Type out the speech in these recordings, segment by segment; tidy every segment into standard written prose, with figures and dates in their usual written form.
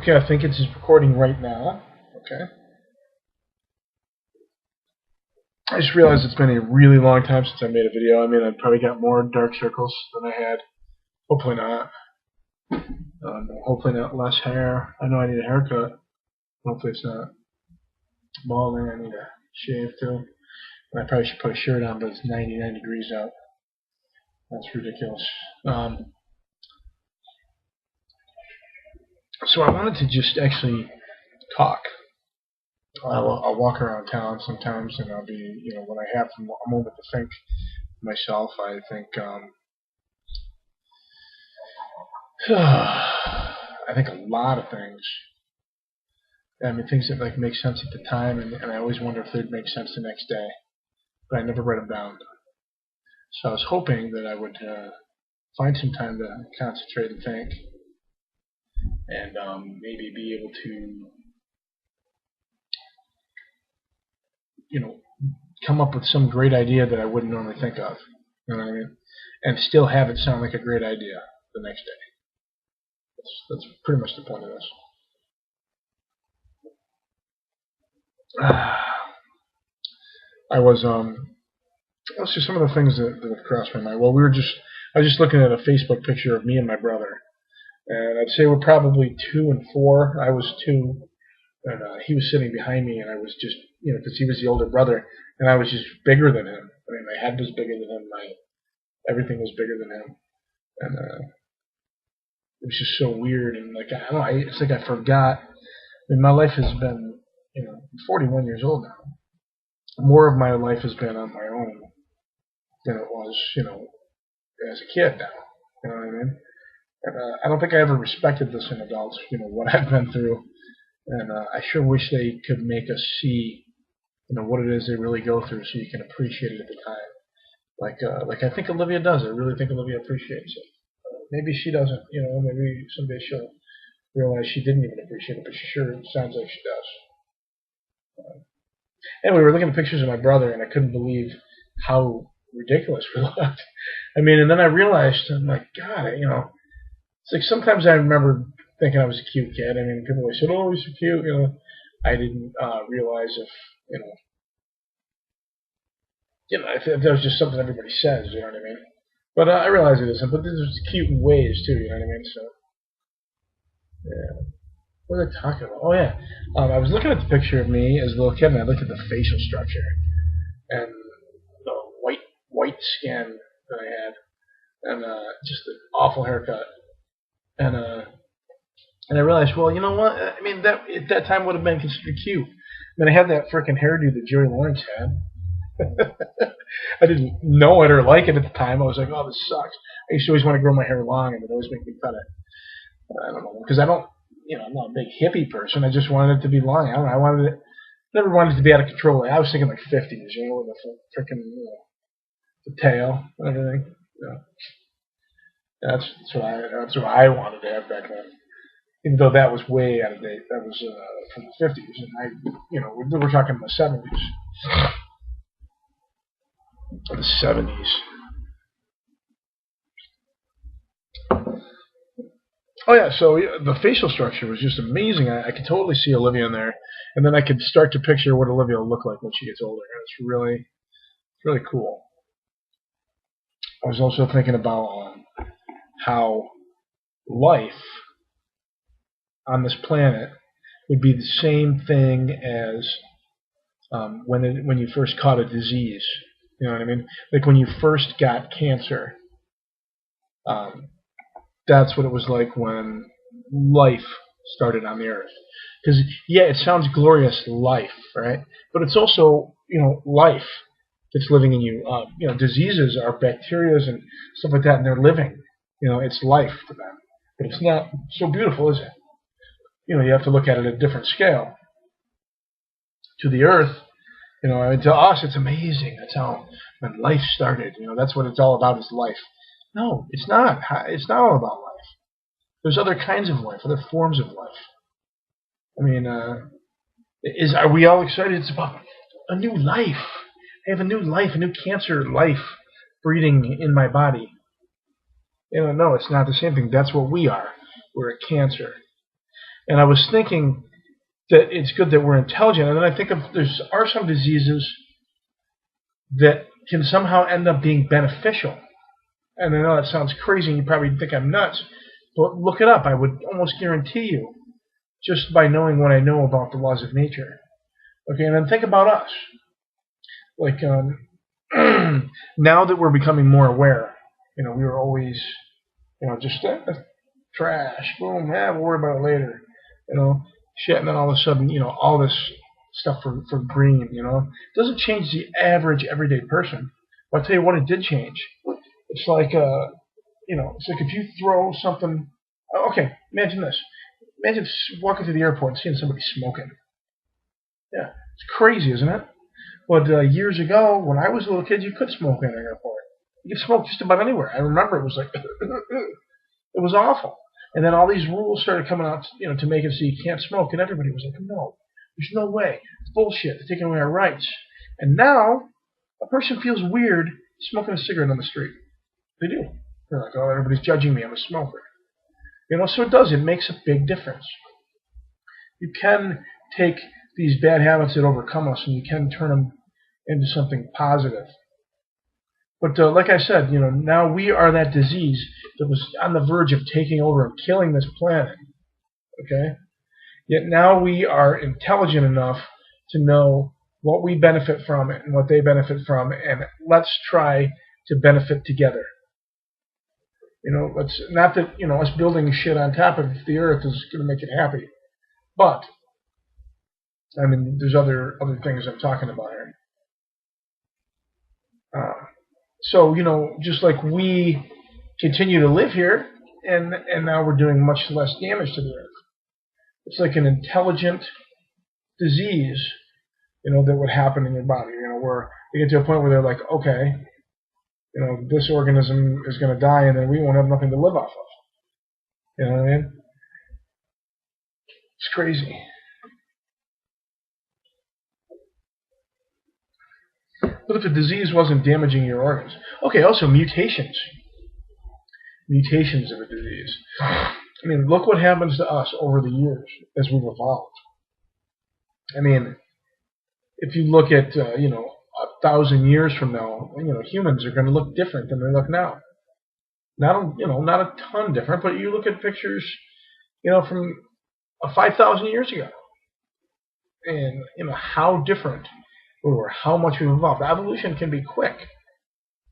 Okay, I think it's recording right now. Okay. I just realized it's been a really long time since I made a video. I mean, I've probably got more dark circles than I had. Hopefully not. Hopefully not less hair. I know I need a haircut. Hopefully it's not balding. I need a shave too. And I probably should put a shirt on, but it's 99 degrees out. That's ridiculous. So I wanted to just actually talk. I'll walk around town sometimes, and I'll be, when I have a moment to think myself, I think, I think a lot of things. I mean, things that like make sense at the time, and I always wonder if they'd make sense the next day. But I never write them down. So I was hoping that I would find some time to concentrate and think, and maybe be able to, come up with some great idea that I wouldn't normally think of. You know what I mean? And still have it sound like a great idea the next day. That's pretty much the point of this. Let's see some of the things that have crossed my mind. Well, I was just looking at a Facebook picture of me and my brother, and I'd say we're probably 2 and 4. I was 2, and he was sitting behind me, and I was just, because he was the older brother, and I was just bigger than him. I mean, my head was bigger than him, everything was bigger than him, and it was just so weird, and like, I don't know, it's like I forgot. I mean, my life has been, I'm 41 years old now. More of my life has been on my own than it was, as a kid now. You know what I mean? And I don't think I ever respected this in adults, what I've been through. And I sure wish they could make us see, what it is they really go through, so you can appreciate it at the time. Like I think Olivia does. I really think Olivia appreciates it. Maybe she doesn't. Maybe someday she'll realize she didn't even appreciate it, but she sure sounds like she does. And we were looking at pictures of my brother, and I couldn't believe how ridiculous we looked. I mean, and then I realized, I'm like, God, it's like sometimes I remember thinking I was a cute kid. I mean, people always said, "Oh, he's so cute." I didn't realize if that was just something everybody says. You know what I mean? But I realize it isn't. But there's cute in ways too. You know what I mean? So, yeah. What was I talking about? Oh yeah, I was looking at the picture of me as a little kid, and I looked at the facial structure and the white skin that I had, and just an awful haircut, and I realized, well, you know what? I mean, that at that time would have been considered cute. I mean, I had that freaking hairdo that Joey Lawrence had. I didn't know it or like it at the time. I was like, oh, this sucks. I used to always want to grow my hair long, and it would always make me cut it. I don't know, because I don't. I'm not a big hippie person. I just wanted it to be long. I don't know. Never wanted it to be out of control. I was thinking like 50s, with the freaking, the tail and everything. That's what I wanted to have back then. Even though that was way out of date. That was from the 50s, and we're talking the 70s. The 70s. Oh yeah, so the facial structure was just amazing. I could totally see Olivia in there, and then I could start to picture what Olivia will look like when she gets older. It's really cool. I was also thinking about how life on this planet would be the same thing as when you first caught a disease. You know what I mean? Like when you first got cancer. That's what it was like when life started on the earth. Because, yeah, it sounds glorious, life, right? But it's also, life that's living in you. Diseases are bacteria and stuff like that, and they're living. It's life to them. But it's not so beautiful, is it? You have to look at it at a different scale. To the earth, to us, it's amazing. That's how when life started. That's what it's all about is life. No, it's not. It's not all about life. There's other kinds of life, other forms of life. I mean, are we all excited? It's about a new life. I have a new life, a new cancer life breeding in my body. No, it's not the same thing. That's what we are. We're a cancer. And I was thinking that it's good that we're intelligent, and then I think of are some diseases that can somehow end up being beneficial. And I know that sounds crazy, and you probably think I'm nuts, but look it up. I would almost guarantee you, just by knowing what I know about the laws of nature. Okay, and then think about us. Like, now that we're becoming more aware, we were always, just trash, boom, we'll worry about it later, shit, and then all of a sudden, all this stuff for green, it doesn't change the average everyday person. But I'll tell you what it did change. It's like, it's like if you throw something, okay, imagine this. Imagine walking through the airport and seeing somebody smoking. Yeah, it's crazy, isn't it? But years ago, when I was a little kid, you could smoke in an airport. You could smoke just about anywhere. I remember it was like, it was awful. And then all these rules started coming out, to make it so you can't smoke, and everybody was like, no, there's no way. It's bullshit. They're taking away our rights. And now, a person feels weird smoking a cigarette on the street. They do. They're like, oh, everybody's judging me. I'm a smoker. So it does. It makes a big difference. You can take these bad habits that overcome us, and you can turn them into something positive. But like I said, now we are that disease that was on the verge of taking over and killing this planet. Okay? Yet now we are intelligent enough to know what we benefit from and what they benefit from, and let's try to benefit together. Let's not that us building shit on top of the earth is going to make it happy, but I mean, there's other things I'm talking about here. So just like we continue to live here, and now we're doing much less damage to the earth. It's like an intelligent disease, that would happen in your body. Where they get to a point where they're like, okay, this organism is going to die, and then we won't have nothing to live off of. You know what I mean? It's crazy. But if a disease wasn't damaging your organs? Okay, also mutations. Mutations of a disease. I mean, look what happens to us over the years as we've evolved. I mean, if you look at, 1,000 years from now, humans are going to look different than they look now. Not a ton different, but you look at pictures, from 5,000 years ago, and how different we were, how much we've evolved. Evolution can be quick,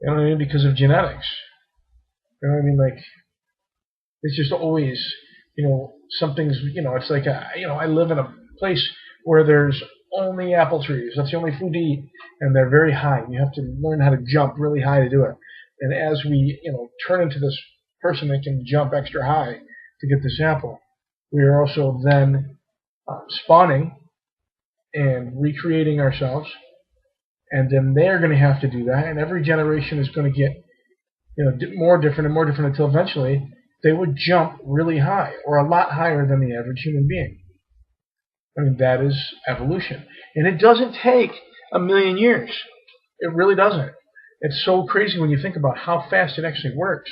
you know what I mean, because of genetics. You know what I mean? Like, it's just always, something's, it's like, I live in a place where there's only apple trees. That's the only food to eat, and they're very high. You have to learn how to jump really high to do it. And as we, turn into this person that can jump extra high to get this apple, we are also then spawning and recreating ourselves, and then they're going to have to do that, and every generation is going to get, more different and more different until eventually they would jump really high, or a lot higher than the average human being. I mean, that is evolution. And it doesn't take 1,000,000 years. It really doesn't. It's so crazy when you think about how fast it actually works.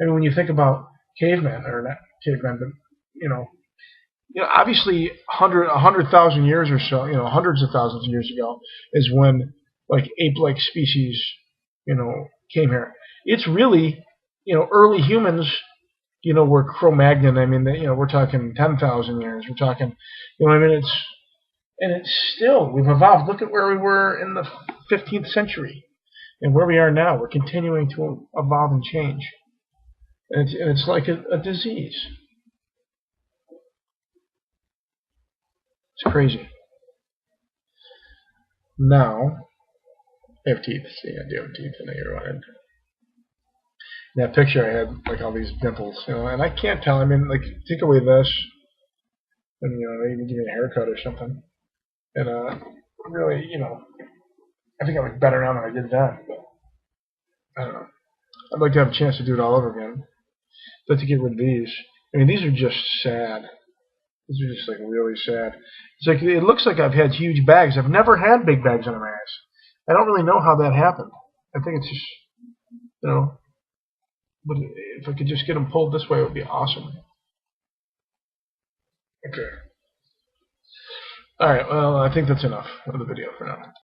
I mean, when you think about cavemen, or not cavemen, but, obviously 100,000 years or so, hundreds of thousands of years ago is when, like, ape-like species, came here. It's really, early humans, were Cro-Magnon. I mean, we're talking 10,000 years. We're talking, I mean, it's still, we've evolved. Look at where we were in the 15th century and where we are now. We're continuing to evolve and change. And it's like a disease. It's crazy. Now, I have teeth. See, I do have teeth, and you're right. In that picture, I had like all these dimples, and I can't tell. I mean, like, take away this, and maybe give me a haircut or something, and really, I think I look better now than I did then. But I don't know. I'd like to have a chance to do it all over again. I'd like to get rid of these. I mean, these are just sad. These are just like really sad. It's like it looks like I've had huge bags. I've never had big bags under my eyes. I don't really know how that happened. I think it's just, but if I could just get them pulled this way, it would be awesome. Okay. All right. Well, I think that's enough of the video for now.